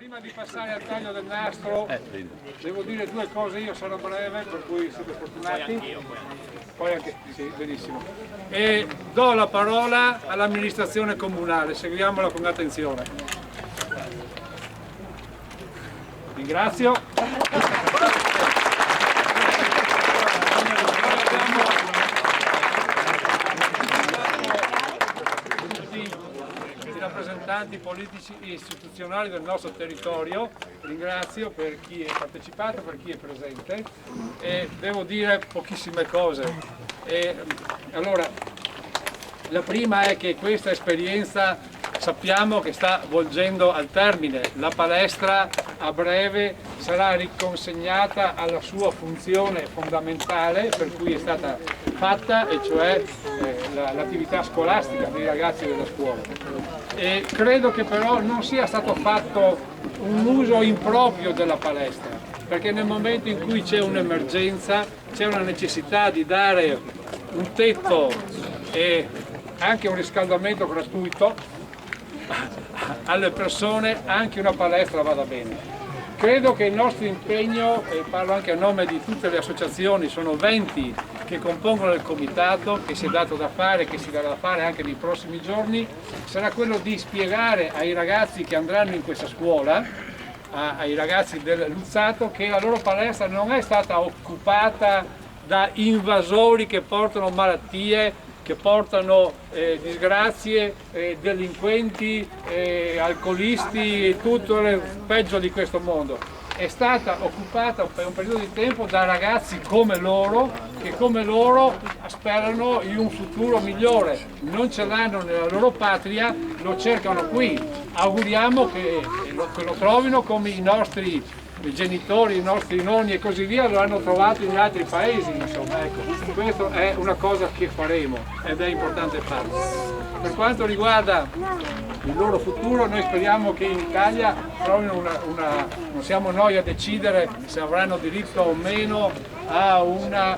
Prima di passare al taglio del nastro, devo dire due cose, io sarò breve, per cui siete fortunati. Poi anche, sì, benissimo. E do la parola all'amministrazione comunale, seguiamola con attenzione. Ringrazio. I rappresentanti politici e istituzionali del nostro territorio, ringrazio per chi è partecipato, per chi è presente e devo dire pochissime cose. Allora, la prima è che questa esperienza sappiamo che sta volgendo al termine, la palestra a breve sarà riconsegnata alla sua funzione fondamentale per cui è stata fatta, e cioè l'attività scolastica dei ragazzi della scuola. E credo che però non sia stato fatto un uso improprio della palestra, perché nel momento in cui c'è un'emergenza, c'è una necessità di dare un tetto e anche un riscaldamento gratuito alle persone, anche una palestra vada bene. Credo che il nostro impegno, e parlo anche a nome di tutte le associazioni, sono 20 che compongono il comitato, che si è dato da fare, che si darà da fare anche nei prossimi giorni, sarà quello di spiegare ai ragazzi che andranno in questa scuola, ai ragazzi del Luzzato, che la loro palestra non è stata occupata da invasori che portano malattie, che portano disgrazie, delinquenti, alcolisti e tutto il peggio di questo mondo. È stata occupata per un periodo di tempo da ragazzi come loro, che come loro sperano in un futuro migliore, non ce l'hanno nella loro patria, lo cercano qui. Auguriamo che lo trovino come i nostri genitori, i nostri nonni e così via lo hanno trovato in altri paesi, insomma, ecco, questa è una cosa che faremo ed è importante farlo. Per quanto riguarda il loro futuro, noi speriamo che in Italia trovino non siamo noi a decidere se avranno diritto o meno a una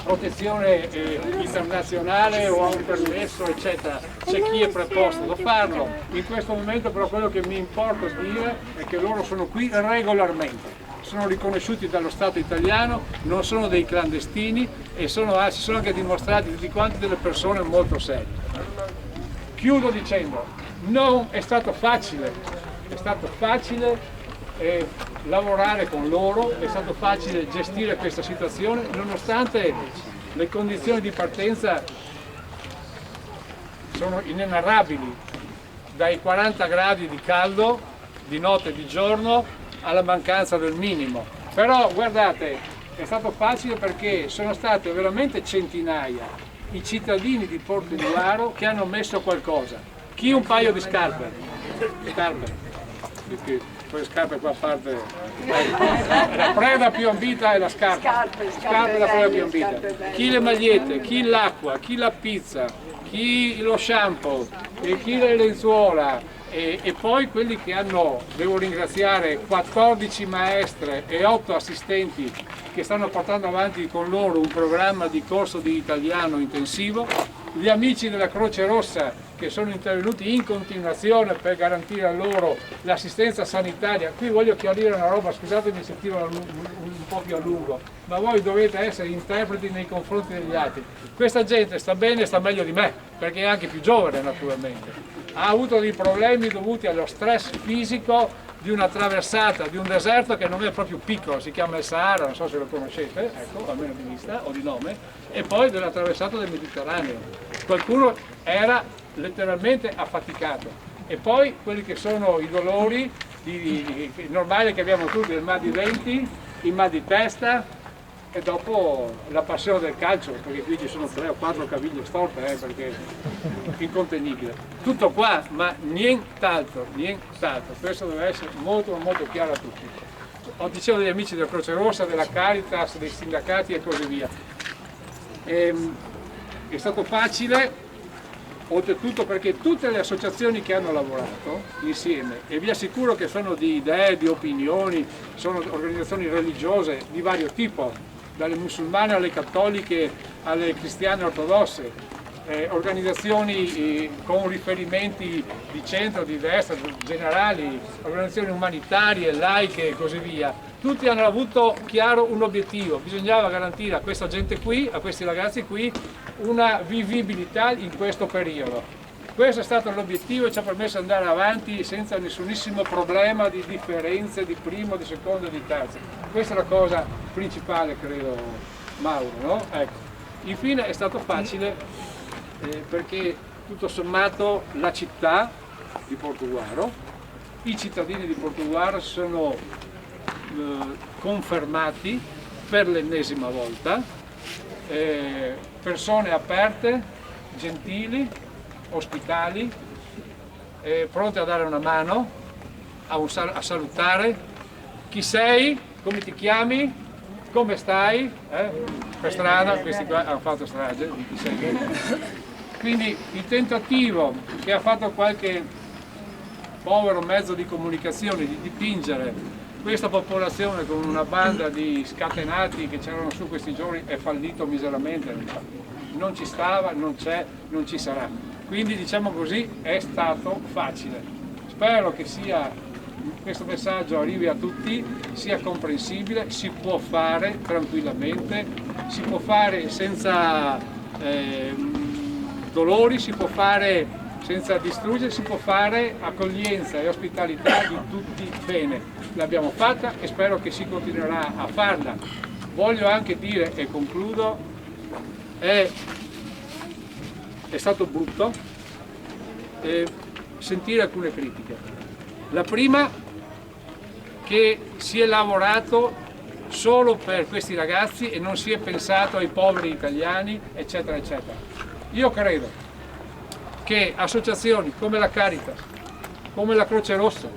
protezione internazionale o a un permesso, eccetera. C'è chi è preposto a farlo. In questo momento però quello che mi importa dire è che loro sono qui regolarmente, sono riconosciuti dallo Stato italiano, non sono dei clandestini e si sono anche dimostrati tutti quanti delle persone molto serie. Chiudo dicendo, non è stato facile, lavorare con loro, è stato facile gestire questa situazione nonostante le condizioni di partenza sono inenarrabili, dai 40 gradi di caldo di notte e di giorno alla mancanza del minimo. Però guardate, è stato facile perché sono state veramente centinaia i cittadini di Portogruaro che hanno messo qualcosa. Chi un paio di scarpe, perché poi scarpe qua a parte, la preda più ambita è la scarpa, scarpe è la preda più ambita. Chi le magliette, chi l'acqua, chi la pizza, chi lo shampoo, e chi le lenzuola, e poi quelli che hanno, devo ringraziare 14 maestre e 8 assistenti che stanno portando avanti con loro un programma di corso di italiano intensivo, gli amici della Croce Rossa che sono intervenuti in continuazione per garantire a loro l'assistenza sanitaria. Qui voglio chiarire una roba, scusatemi se tiro un po' più a lungo, ma voi dovete essere interpreti nei confronti degli altri. Questa gente sta bene e sta meglio di me, perché è anche più giovane naturalmente. Ha avuto dei problemi dovuti allo stress fisico di una traversata di un deserto che non è proprio piccolo, si chiama il Sahara, non so se lo conoscete, ecco, almeno di vista o di nome, e poi della traversata del Mediterraneo. Qualcuno era letteralmente affaticato. E poi quelli che sono i dolori normali che abbiamo tutti, il mal di denti, il mal di testa, e dopo la passione del calcio, perché qui ci sono 3 o 4 caviglie storte, perché è incontenibile. Tutto qua, ma nient'altro, questo deve essere molto molto chiaro a tutti. Dicevo degli amici della Croce Rossa, della Caritas, dei sindacati e così via. È stato facile, oltretutto perché tutte le associazioni che hanno lavorato insieme, e vi assicuro che sono di idee, di opinioni, sono organizzazioni religiose di vario tipo, dalle musulmane alle cattoliche alle cristiane ortodosse, organizzazioni con riferimenti di centro, di destra, generali, organizzazioni umanitarie, laiche e così via. Tutti hanno avuto chiaro un obiettivo: bisognava garantire a questa gente qui, a questi ragazzi qui, una vivibilità in questo periodo. Questo è stato l'obiettivo e ci ha permesso di andare avanti senza nessunissimo problema di differenze di primo, di secondo e di terzo. Questa è la cosa principale, credo, Mauro, no? Ecco. Infine è stato facile perché tutto sommato la città di Portogruaro, i cittadini di Portogruaro sono confermati per l'ennesima volta, persone aperte, gentili, ospitali, pronte a dare una mano, a salutare. Chi sei? Come ti chiami? Come stai? Per strada, questi qua hanno fatto strage di chi sei. Quindi il tentativo che ha fatto qualche povero mezzo di comunicazione di dipingere questa popolazione con una banda di scatenati che c'erano su questi giorni è fallito miseramente. Non ci stava, non c'è, non ci sarà. Quindi diciamo così è stato facile. Spero che questo messaggio arrivi a tutti, sia comprensibile, si può fare tranquillamente, si può fare senza dolori, si può fare senza distruggere, si può fare accoglienza e ospitalità di tutti bene. L'abbiamo fatta e spero che si continuerà a farla. Voglio anche dire, e concludo, è stato brutto sentire alcune critiche. La prima, che si è lavorato solo per questi ragazzi e non si è pensato ai poveri italiani, eccetera, eccetera. Io credo che associazioni come la Caritas, come la Croce Rossa,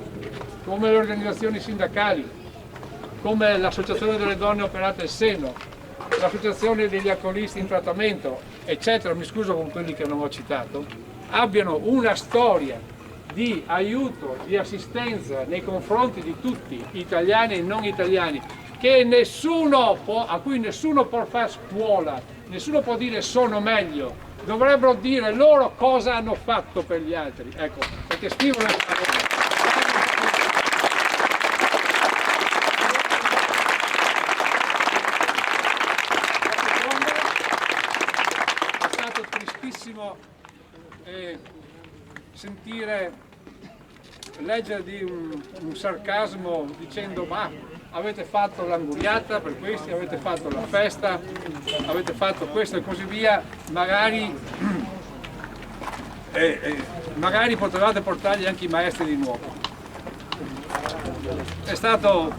come le organizzazioni sindacali, come l'Associazione delle Donne Operate al Seno, l'Associazione degli Alcolisti in Trattamento, eccetera, mi scuso con quelli che non ho citato, abbiano una storia di aiuto, di assistenza nei confronti di tutti, italiani e non italiani, a cui nessuno può fare scuola, nessuno può dire sono meglio, dovrebbero dire loro cosa hanno fatto per gli altri, ecco, perché scrivono leggere di un sarcasmo dicendo ma avete fatto l'anguriata per questi, avete fatto la festa, avete fatto questo e così via, magari potevate portargli anche i maestri di nuovo. È stato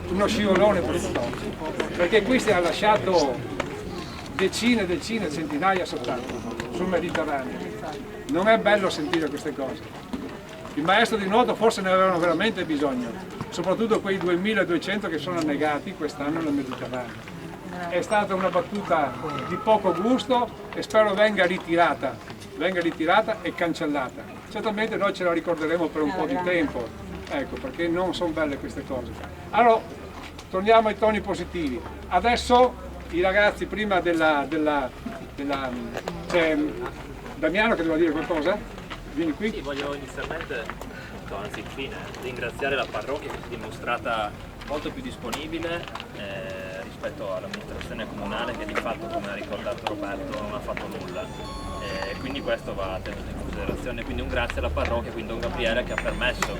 uno scivolone brutto, perché questi hanno lasciato decine, centinaia soltanto sul Mediterraneo. Non è bello sentire queste cose. Il maestro di nuoto forse ne avevano veramente bisogno, soprattutto quei 2200 che sono annegati quest'anno nel Mediterraneo. È stata una battuta di poco gusto e spero venga ritirata e cancellata. Certamente noi ce la ricorderemo per un po' di tempo, ecco, perché non sono belle queste cose. Allora, torniamo ai toni positivi. Adesso i ragazzi, prima c'è Damiano che doveva dire qualcosa? Vieni qui. Sì, voglio inizialmente, anzi infine, ringraziare la parrocchia che si è dimostrata molto più disponibile rispetto all'amministrazione comunale che di fatto, come ha ricordato Roberto, non ha fatto nulla. Quindi questo va tenuto in considerazione. Quindi un grazie alla parrocchia, quindi Don Gabriele, che ha permesso